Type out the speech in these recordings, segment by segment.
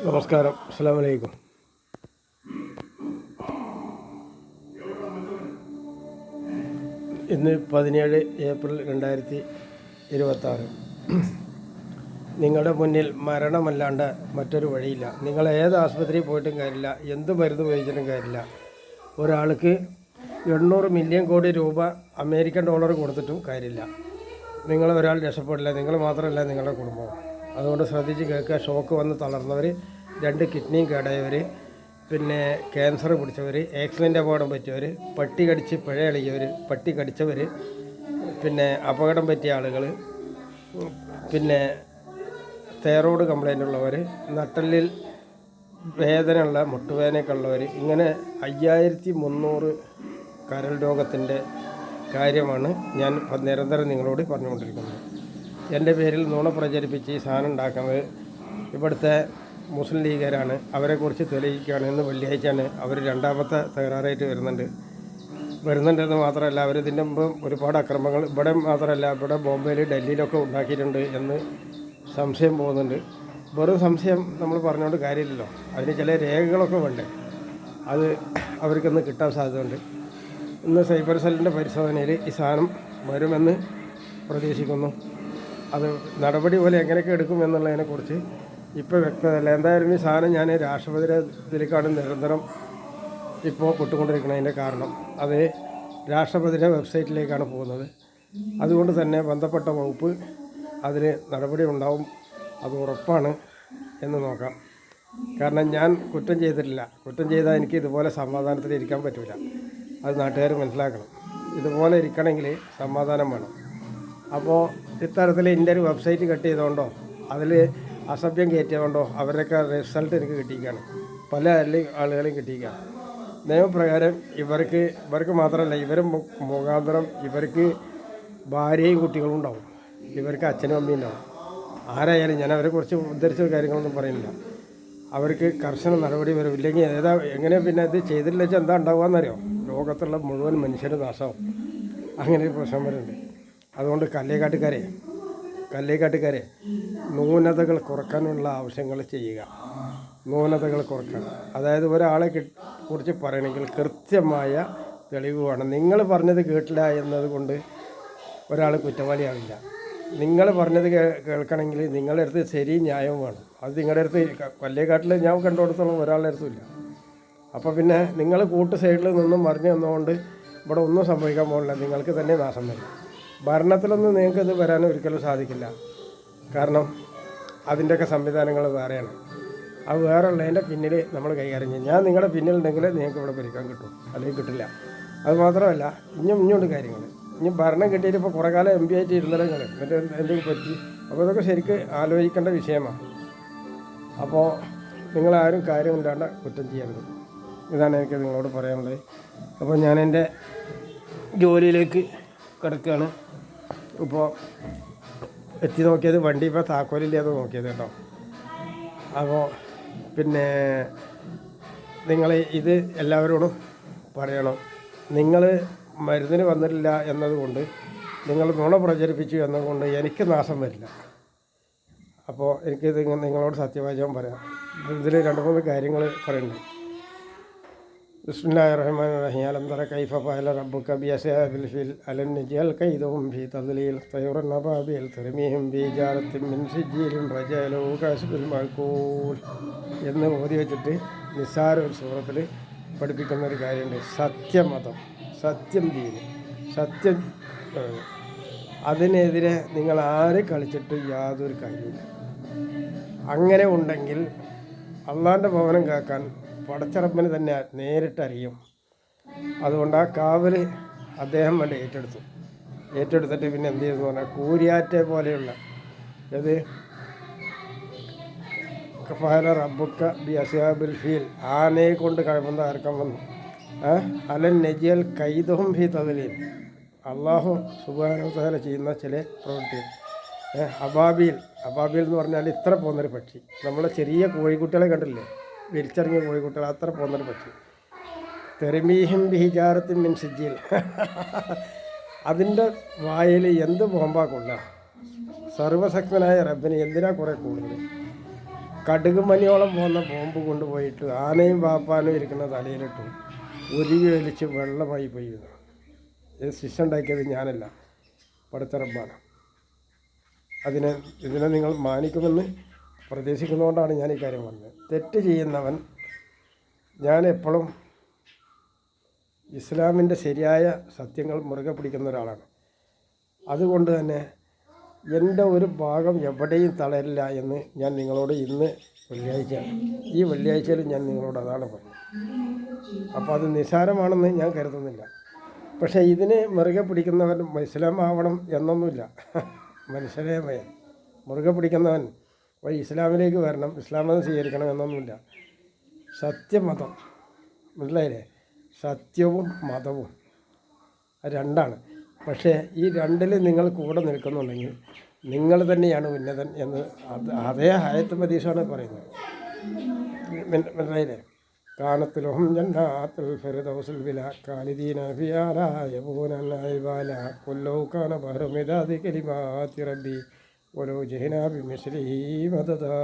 നമസ്കാരം. അസ്സലാമു അലൈക്കും. ഇന്ന് 17 ഏപ്രിൽ 2026. നിങ്ങളുടെ മുന്നിൽ മരണമല്ലാണ്ട് മറ്റൊരു വഴിയില്ല. നിങ്ങൾ ഏത് ആശുപത്രിയിൽ പോയിട്ടും കാര്യമില്ല, എന്ത് മരുന്ന് ഉപയോഗിച്ചിട്ടും കാര്യമില്ല. ഒരാൾക്ക് 800 മില്യൺ കോടി രൂപ അമേരിക്കൻ ഡോളർ കൊടുത്തിട്ടും കാര്യമില്ല. ഒരാൾ രക്ഷപ്പെടില്ല, നിങ്ങൾ മാത്രമല്ല നിങ്ങളുടെ കുടുംബവും. അതുകൊണ്ട് ശ്രദ്ധിച്ച് കേൾക്കുക. ഷോക്ക് വന്ന് തളർന്നവർ, 2 കിഡ്നിയും കേടായവർ, പിന്നെ ക്യാൻസർ പിടിച്ചവർ, ആക്സിഡൻ്റ് അപകടം പറ്റിയവർ, പട്ടി കടിച്ച് പിഴ എളിയവർ, പട്ടി കടിച്ചവർ, പിന്നെ അപകടം പറ്റിയ ആളുകൾ, പിന്നെ തൈറോയ്ഡ് കംപ്ലൈൻ്റ് ഉള്ളവർ, നട്ടലിൽ വേദനയുള്ള മുട്ടുവേദനയൊക്കെ ഉള്ളവർ, ഇങ്ങനെ 5300 കരൾ രോഗത്തിൻ്റെ കാര്യമാണ് ഞാൻ നിരന്തരം നിങ്ങളോട് പറഞ്ഞുകൊണ്ടിരിക്കുന്നത്. എൻ്റെ പേരിൽ നുണ പ്രചരിപ്പിച്ച് ഈ സാധനം ഉണ്ടാക്കുന്നത് ഇവിടുത്തെ മുസ്ലിം ലീഗരാണ്. അവരെക്കുറിച്ച് തെളിയിക്കുകയാണ്. ഇന്ന് വെള്ളിയാഴ്ചയാണ്. അവർ രണ്ടാമത്തെ തകരാറായിട്ട് വരുന്നുണ്ടെന്ന് മാത്രമല്ല, അവരിതിൻ്റെ മുമ്പ് ഒരുപാട് അക്രമങ്ങൾ ഇവിടെ മാത്രമല്ല, ഇവിടെ ബോംബെയിൽ, ഡൽഹിയിലൊക്കെ ഉണ്ടാക്കിയിട്ടുണ്ട് എന്ന് സംശയം പോകുന്നുണ്ട്. വെറും സംശയം നമ്മൾ പറഞ്ഞുകൊണ്ട് കാര്യമില്ലല്ലോ. അതിന് ചില രേഖകളൊക്കെ വേണ്ടേ. അത് അവർക്കൊന്ന് കിട്ടാൻ സാധ്യതയുണ്ട്. ഇന്ന് സൈബർ സെല്ലിൻ്റെ പരിശോധനയിൽ ഈ സാധനം വരുമെന്ന് പ്രതീക്ഷിക്കുന്നു. അത് നടപടി പോലെ എങ്ങനെയൊക്കെ എടുക്കും എന്നുള്ളതിനെക്കുറിച്ച് ഇപ്പോൾ വ്യക്തതല്ല. എന്തായാലും ഈ സാധനം ഞാൻ രാഷ്ട്രപതിയുടെ ഇതിലേക്കാണ് നിരന്തരം ഇപ്പോൾ വിട്ടുകൊണ്ടിരിക്കുന്നതിൻ്റെ കാരണം അത് രാഷ്ട്രപതിയുടെ വെബ്സൈറ്റിലേക്കാണ് പോകുന്നത്. അതുകൊണ്ട് തന്നെ ബന്ധപ്പെട്ട വകുപ്പ് അതിന് നടപടി ഉണ്ടാവും, അത് ഉറപ്പാണ് എന്ന് നോക്കാം. കാരണം ഞാൻ കുറ്റം ചെയ്തിട്ടില്ല. കുറ്റം ചെയ്താൽ എനിക്ക് ഇതുപോലെ സമാധാനത്തിൽ ഇരിക്കാൻ പറ്റില്ല. അത് നാട്ടുകാർ മനസ്സിലാക്കണം. ഇതുപോലെ ഇരിക്കണമെങ്കിൽ സമാധാനം വേണം. അപ്പോൾ ഇത്തരത്തിൽ എൻ്റെ ഒരു വെബ്സൈറ്റ് കട്ട് ചെയ്തുകൊണ്ടോ അതിൽ അസഭ്യം കയറ്റിയതുകൊണ്ടോ അവരുടെയൊക്കെ റിസൾട്ട് എനിക്ക് കിട്ടിയിരിക്കുകയാണ്. പല ആളുകളെയും കിട്ടിയിരിക്കുകയാണ്. നിയമപ്രകാരം ഇവർക്ക് മാത്രമല്ല, മുഖാന്തരം ഇവർക്ക് ഭാര്യയും കുട്ടികളും ഉണ്ടാവും, ഇവർക്ക് അച്ഛനും അമ്മയും ഉണ്ടാവും. ആരായാലും ഞാൻ അവരെക്കുറിച്ച് ഉദ്ധരിച്ച കാര്യങ്ങളൊന്നും പറയുന്നില്ല. അവർക്ക് കർശന നടപടി വരും. ഇല്ലെങ്കിൽ എങ്ങനെ പിന്നെ ഇത് ചെയ്തില്ല വെച്ചാൽ എന്താ ഉണ്ടാവുകയെന്നറിയോ? ലോകത്തുള്ള മുഴുവൻ മനുഷ്യരും നാശമാവും. അങ്ങനെ ഒരു പ്രശ്നം വരുന്നുണ്ട്. അതുകൊണ്ട് കല്ലേക്കാട്ടുകാരെ ന്യൂനതകൾ കുറക്കാനുള്ള ആവശ്യങ്ങൾ ചെയ്യുക. ന്യൂനതകൾ കുറക്കാൻ, അതായത് ഒരാളെ കുറിച്ച് പറയണമെങ്കിൽ കൃത്യമായ തെളിവ് വേണം. നിങ്ങൾ പറഞ്ഞത് കേട്ടില്ല എന്നതുകൊണ്ട് ഒരാൾ കുറ്റവാളിയാവില്ല. നിങ്ങൾ പറഞ്ഞത് കേൾക്കണമെങ്കിൽ നിങ്ങളുടെ അടുത്ത് ശരി ന്യായവും വേണം. അത് നിങ്ങളുടെ അടുത്ത് കല്ലേക്കാട്ടിൽ ഞാൻ കണ്ടുകൊടുത്തോളം ഒരാളുടെ അടുത്തുമില്ല. അപ്പോൾ പിന്നെ നിങ്ങൾ കൂട്ട് സൈഡിൽ നിന്നും മറിഞ്ഞു വന്നുകൊണ്ട് ഇവിടെ ഒന്നും സംഭവിക്കാൻ പോകില്ല. നിങ്ങൾക്ക് തന്നെ നാശം വരും. ഭരണത്തിലൊന്നും നിങ്ങൾക്കത് വരാൻ ഒരിക്കലും സാധിക്കില്ല. കാരണം അതിൻ്റെയൊക്കെ സംവിധാനങ്ങൾ വേറെയാണ്. അത് വേറെ ഉള്ളതിൻ്റെ പിന്നിൽ നമ്മൾ കൈകാര്യം ചെയ്യും. ഞാൻ നിങ്ങളുടെ പിന്നിലുണ്ടെങ്കിൽ നിങ്ങൾക്ക് ഇവിടെ ഭരിക്കാൻ കിട്ടും, അല്ലെങ്കിൽ കിട്ടില്ല. അത് മാത്രമല്ല, ഇനിയുണ്ട് കാര്യങ്ങൾ. ഇനി ഭരണം കിട്ടിയിട്ട് ഇപ്പോൾ കുറേ കാലം MP ആയിട്ട് ഇരുന്നിടങ്ങൾ എന്നിട്ട് എന്തെങ്കിലും പറ്റി. അപ്പോൾ ഇതൊക്കെ ശരിക്ക് ആലോചിക്കേണ്ട വിഷയമാണ്. അപ്പോൾ നിങ്ങളാരും കാര്യമില്ലാണ്ട് കുറ്റം ചെയ്യരുത്. ഇതാണ് എനിക്ക് നിങ്ങളോട് പറയാനുള്ളത്. അപ്പോൾ ഞാൻ എൻ്റെ ജോലിയിലേക്ക് കിടക്കുകയാണ്. ഇപ്പോൾ എത്തി നോക്കിയത് വണ്ടി ഇപ്പോൾ താക്കോലില്ലാതെ നോക്കിയത് കേട്ടോ. അപ്പോൾ പിന്നെ നിങ്ങൾ ഇത് എല്ലാവരോടും പറയണം. നിങ്ങൾ മരുന്നിന് വന്നിട്ടില്ല എന്നതുകൊണ്ട്, നിങ്ങൾ നുണ പ്രചരിപ്പിച്ചു എന്നതുകൊണ്ട് എനിക്ക് നാശം വരില്ല. അപ്പോൾ എനിക്കിത് നിങ്ങളോട് സത്യവാചകം പറയാം. ഇതിൽ 2-3 കാര്യങ്ങൾ പറയുന്നുണ്ട്. ബിസ്മില്ലാഹിർ റഹ്മാനിർ റഹീം. അലം തറ കൈഫ ഫഅല റബ്ബുക ബിഅസ്ഹാബിൽ ഫീൽ അലം നജ്അൽ കൈദഹും ഫീ തദ്ലീൽ തയറൻ അബാബിൽ തർമീഹിം ബിജാറത്തിൻ മിൻ സിജീലിൻ ഫജഅലഹു കഅസ്ഫിൽ മഅകൂൽ എന്ന് ഓതി വെച്ചിട്ട് നിസ്സാര ഒരു സൂറത്തിൽ പഠിപ്പിക്കുന്ന ഒരു കാര്യമുണ്ട്. സത്യമതം, സത്യം ദീന്, സത്യം. അതിനെതിരെ നിങ്ങൾ ആരെ കളിച്ചിട്ട് യാതൊരു കാര്യമില്ല. അങ്ങനെ ഉണ്ടെങ്കിൽ അള്ളാൻ്റെ ഭവനം കാക്കാൻ പടച്ചറപ്പിന് തന്നെ നേരിട്ടറിയും. അതുകൊണ്ട് ആ കാവൽ അദ്ദേഹം വല്ല ഏറ്റെടുത്തിട്ട് പിന്നെ എന്ത് ചെയ്തെന്ന് പറഞ്ഞാൽ കൂരിയാറ്റെ പോലെയുള്ള ഇത് ഫഅല റബ്ബുക ബിഅസ്ഹാബിൽ ഫീൽ, ആനയെ കൊണ്ട് കഴമ്പുന്ന ആർക്കം വന്നു. അലൻ നജ്അൽ കൈദഹും ഫീ തദ്ലീൽ, അള്ളാഹു സുബ്ഹാനഹു വതആല ചെയ്യുന്ന ചില പ്രവൃത്തി. അബാബീൽ എന്ന് പറഞ്ഞാൽ ഇത്ര പോകുന്നൊരു പക്ഷി. നമ്മളെ ചെറിയ കോഴിക്കുട്ടികളെ കണ്ടില്ലേ, വിരിച്ചിറങ്ങിയ കോഴിക്കുട്ടികൾ, അത്ര പോകുന്നൊരു പക്ഷി. തെർമീഹിം ബിഹിജാറത്തിൻ മിൻ സിജീൽ, അതിൻ്റെ വായിൽ എന്ത് ബോംബാ കൊള്ള. സർവശക്തനായ റബ്ബിന് എന്തിനാ കുറേ കൂടുതൽ. കടുക് മണിയോളം പോകുന്ന ബോംബ് കൊണ്ടുപോയിട്ട് ആനയും പാപ്പാനും ഇരിക്കുന്ന തലയിലിട്ടു ഉരുകി വലിച്ച് വെള്ളമായി പോയിരുന്നു. ഇത് ശിക്ഷ ഉണ്ടാക്കിയത് ഞാനല്ല, പടുത്തറമ്പാണ്. ഇതിനെ നിങ്ങൾ മാനിക്കുമെന്ന് പ്രതീക്ഷിക്കുന്നതുകൊണ്ടാണ് ഞാൻ ഈ കാര്യം പറഞ്ഞത്. തെറ്റ് ചെയ്യുന്നവൻ, ഞാൻ എപ്പോഴും ഇസ്ലാമിൻ്റെ ശരിയായ സത്യങ്ങൾ മുറുകെ പിടിക്കുന്ന ഒരാളാണ്. അതുകൊണ്ട് തന്നെ എൻ്റെ ഒരു ഭാഗം എവിടെയും തളരില്ല എന്ന് ഞാൻ നിങ്ങളോട് ഇന്ന് ഈ വെള്ളിയാഴ്ചയിൽ ഞാൻ നിങ്ങളോട് അതാണ് പറഞ്ഞത്. അപ്പോൾ അത് നിസ്സാരമാണെന്ന് ഞാൻ കരുതുന്നില്ല. പക്ഷേ ഇതിനെ മുറുകെ പിടിക്കുന്നവൻ ഇസ്ലാം ആവണം എന്നൊന്നുമില്ല. മനുഷ്യരെ മുറുകെ പിടിക്കുന്നവൻ ഇസ്ലാമിലേക്ക് വരണം, ഇസ്ലാം മതം സ്വീകരിക്കണം എന്നൊന്നുമില്ല. സത്യമതം, മനസ്സിലായില്ലേ? സത്യവും മതവും രണ്ടാണ്. പക്ഷേ ഈ രണ്ടിൽ നിങ്ങൾ കൂടെ നിൽക്കുന്നുണ്ടെങ്കിൽ നിങ്ങൾ തന്നെയാണ് ഉന്നതൻ എന്ന് അതേ ആയത്ത് ഹദീസാണ് പറയുന്നത്. മനസ്സിലായില്ലേ? കാനത്തുലഹും ജന്നാത്തുൽ ഫിർദൗസിൽ ബിലാ ഖാലിദീന ഫിഹാ ലാ യബൂന ഇബാല കുല്ലു കാന ബഹറു മിദാദി കലിമാതി റബ്ബി വലൗ ജഹനാ ബിമിസ്ലിഹി മദദാ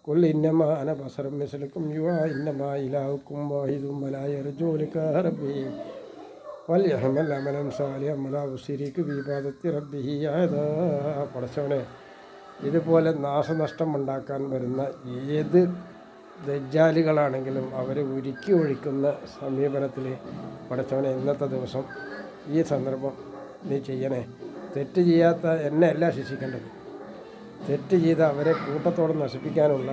കുൽ ഇന്നമാ അന ബസറും മിസ്ലുക്കും യുവാ ഇന്നമാ ഇലാഹുക്കും വാഹിദും വലാ യർജൂ ലിഖാ റബ്ബി വൽയഹ്മൽ അമലൻ സാലിഹൻ വലാ യുശ്രിക് ബിഇബാദത്തി റബ്ബിഹി അഹദാ. പടച്ചവനെ, ഇതുപോലെ നാശനഷ്ടം ഉണ്ടാക്കാൻ വരുന്ന ഏത് ദജ്ജാലുകളാണെങ്കിലും അവരെ ഉരുക്കി ഒഴിക്കുന്ന സമീപനത്തിൽ പടച്ചവനെ, ഇന്നത്തെ ദിവസം ഈ സന്ദർഭം നീ ചെയ്യണേ. തെറ്റ് ചെയ്യാത്ത എന്നെ അല്ല ശിക്ഷിക്കേണ്ടത്, തെറ്റ് ചെയ്ത് അവരെ കൂട്ടത്തോടെ നശിപ്പിക്കാനുള്ള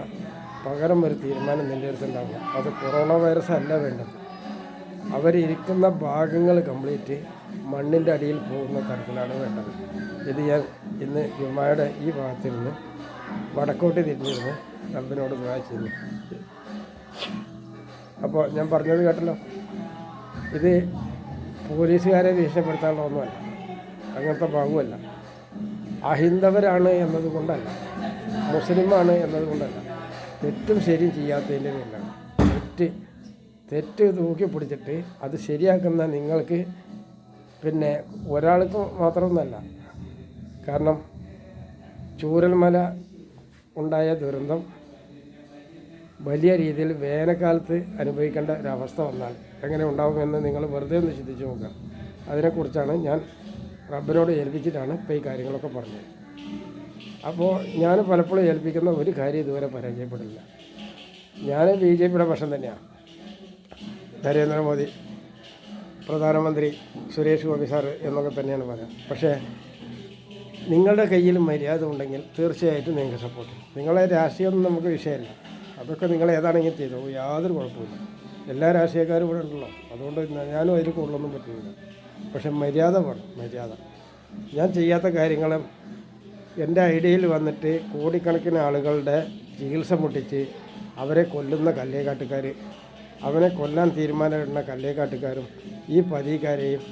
പകരം ഒരു തീരുമാനം നിൻ്റെ അടുത്തുണ്ടാകും. അത് കൊറോണ വൈറസ് അല്ല വേണ്ടത്. അവരിയ്ക്കുന്ന ഭാഗങ്ങൾ കംപ്ലീറ്റ് മണ്ണിൻ്റെ അടിയിൽ പോകുന്ന തരത്തിലാണ് വേണ്ടത്. ഇത് ഞാൻ ഇന്ന് ജുമായുടെ ഈ ഭാഗത്തിൽ നിന്ന് വടക്കോട്ട് തിരിഞ്ഞിരുന്ന് റബ്ബിനോട് ദുആ ചെയ്യുന്നു. അപ്പോൾ ഞാൻ പറഞ്ഞത് കേട്ടല്ലോ, ഇത് പോലീസുകാരെ ഭീഷണിപ്പെടുത്താനുള്ള ഒന്നുമല്ല, അങ്ങനത്തെ ഭാഗമല്ല. അഹിന്ദവരാണ് എന്നതുകൊണ്ടല്ല, മുസ്ലിമാണ് എന്നതുകൊണ്ടല്ല, തെറ്റും ശരിയും ചെയ്യാത്തതിൻ്റെ പേരിലാണ്. തെറ്റ് തൂക്കി പിടിച്ചിട്ട് അത് ശരിയാക്കുന്ന നിങ്ങൾക്ക് പിന്നെ ഒരാൾക്ക് മാത്രമൊന്നുമല്ല. കാരണം ചൂരൽമല ഉണ്ടായ ദുരന്തം വലിയ രീതിയിൽ വേനൽക്കാലത്ത് അനുഭവിക്കേണ്ട ഒരവസ്ഥ വന്നാൽ എങ്ങനെ ഉണ്ടാകുമെന്ന് നിങ്ങൾ വെറുതെ ഒന്ന് ചിന്തിച്ച് നോക്കുക. അതിനെക്കുറിച്ചാണ് ഞാൻ റബ്ബിനോട് ഏൽപ്പിച്ചിട്ടാണ് ഇപ്പോൾ ഈ കാര്യങ്ങളൊക്കെ പറഞ്ഞത്. അപ്പോൾ ഞാൻ പലപ്പോഴും ഏൽപ്പിക്കുന്ന ഒരു കാര്യം ഇതുവരെ പരാജയപ്പെടില്ല. ഞാൻ BJPയുടെ പക്ഷം തന്നെയാണ്. നരേന്ദ്രമോദി പ്രധാനമന്ത്രി, സുരേഷ് ഗോപി സാറ് എന്നൊക്കെ തന്നെയാണ് പറയാം. പക്ഷേ നിങ്ങളുടെ കയ്യിൽ മര്യാദ ഉണ്ടെങ്കിൽ തീർച്ചയായിട്ടും നിങ്ങൾക്ക് സപ്പോർട്ട് ചെയ്യും. നിങ്ങളെ രാഷ്ട്രീയമൊന്നും നമുക്ക് വിഷയമല്ല, അതൊക്കെ നിങ്ങൾ ഏതാണെങ്കിലും ചെയ്തോ, യാതൊരു കുഴപ്പമില്ല. എല്ലാ രാഷ്ട്രീയക്കാരും ഇവിടെ ഉണ്ടല്ലോ, അതുകൊണ്ട് ഞാനും അതിൽ കൂടുതലൊന്നും പറ്റുന്നില്ല. പക്ഷെ മര്യാദ വേണം, മര്യാദ. ഞാൻ ചെയ്യാത്ത കാര്യങ്ങളും എൻ്റെ ഐഡിയയിൽ വന്നിട്ട് കോടിക്കണക്കിന് ആളുകളുടെ ചികിത്സ മുട്ടിച്ച് അവരെ കൊല്ലുന്ന കല്ലേക്കാട്ടുകാർ, അവനെ കൊല്ലാൻ തീരുമാനമിടുന്ന കല്ലേക്കാട്ടുകാരും ഈ പതികാരെയും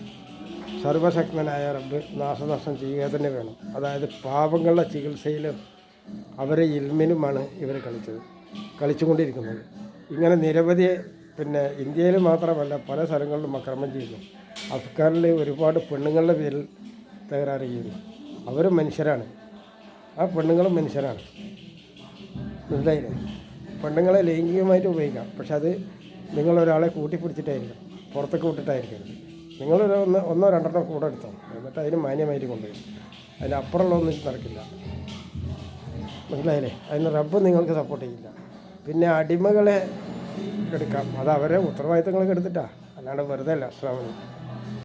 സർവശക്തനായ റബ്ബ് നാശനഷ്ടം ചെയ്യുക തന്നെ വേണം. അതായത് പാവങ്ങളുടെ ചികിത്സയിലും അവരെ ഇൽമിനുമാണ് ഇവർ കളിച്ചുകൊണ്ടിരിക്കുന്നത്. ഇങ്ങനെ നിരവധി, പിന്നെ ഇന്ത്യയിൽ മാത്രമല്ല പല സ്ഥലങ്ങളിലും അക്രമം ചെയ്യുന്നു. അഫ്ഗാനിൽ ഒരുപാട് പെണ്ണുങ്ങളുടെ പേരിൽ തകരാറ് ചെയ്യുന്നു. അവരും മനുഷ്യരാണ്, ആ പെണ്ണുങ്ങളും മനുഷ്യരാണ്. മനസ്സിലായില്ലേ? പെണ്ണുങ്ങളെ ലൈംഗികമായിട്ട് ഉപയോഗിക്കാം, പക്ഷെ അത് നിങ്ങളൊരാളെ കൂട്ടിപ്പിടിച്ചിട്ടായിരിക്കും, പുറത്തൊക്കെ വിട്ടിട്ടായിരിക്കും. നിങ്ങളൊരു ഒന്നോ രണ്ടെണ്ണോ കൂടെ എടുത്തോ, എന്നിട്ട് അതിന് മാന്യമായിട്ട് കൊണ്ടുപോയി. അതിനപ്പുറമുള്ളതൊന്നും നടക്കില്ല. മനസ്സിലായില്ലേ? അതിന് റബ്ബ് നിങ്ങൾക്ക് സപ്പോർട്ട് ചെയ്യില്ല. പിന്നെ അടിമകളെ എടുക്കാം, അത് അവരെ ഉത്തരവാദിത്തങ്ങളൊക്കെ എടുത്തിട്ടാണ്, അല്ലാണ്ട് വെറുതെ അല്ല. അസ്സലാമു അലൈക്കും.